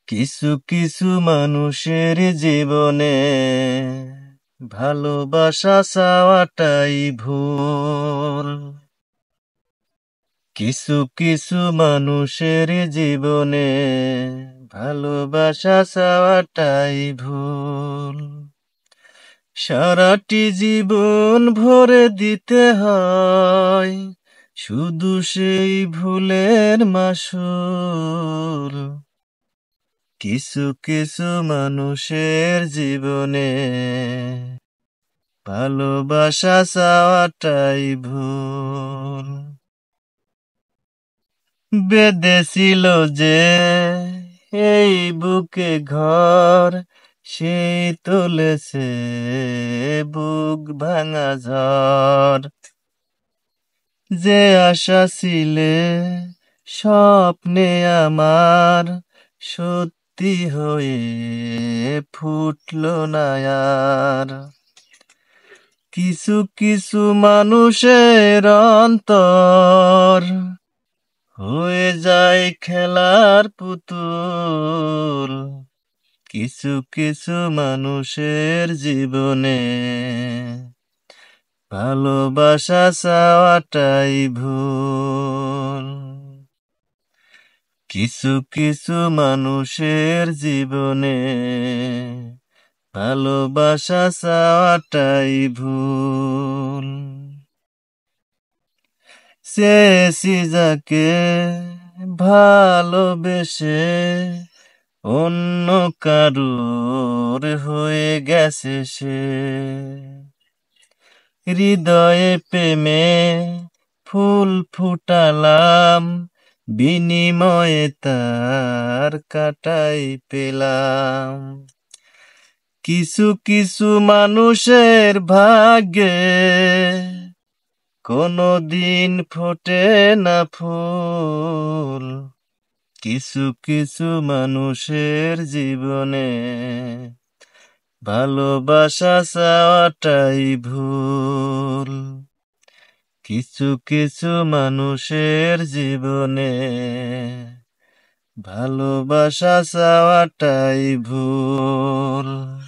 কিছু কিছু মানুষের জীবনে ভালোবাসা চাওয়াটাই ভুল। কিছু কিছু মানুষের জীবনে ভালোবাসা চাওয়াটাই ভুল। সারাটি জীবন ভরে দিতে হয় শুধু সেই ভুলের মাসুল। কিছু কিছু মানুষের জীবনে ভালোবাসা চাওয়াটাই ভুল। বেঁধেছিল যে এই বুকে ঘর, সেই তুলেছে বুক ভাঙা ঝড়। যে আশা ছিলে স্বপ্নে আমার, সত্যি হয়ে ফুটলো না আর। কিছু কিছু মানুষের অন্তর হয়ে যায় খেলার পুতুল। কিছু কিছু মানুষের জীবনে ভালোবাসা চাওয়াটাই ভুল। কিছু কিছু মানুষের জীবনে ভালোবাসা চাওয়াটাই ভুল। চেয়েছি যাকে ভালোবেসে, অন্য কারুর হয়ে গেছে সে। হৃদয়ে প্রেমে ফুল ফুটালাম, বিনিময়ে তার কাটাই পেলাম। কিছু কিছু মানুষের ভাগ্যে কোনদিন ফোটে না ফুল। কিছু কিছু মানুষের জীবনে ভালোবাসা চাওয়াটাই ভুল। কিছু কিছু মানুষের জীবনে ভালোবাসা চাওয়াটাই ভুল।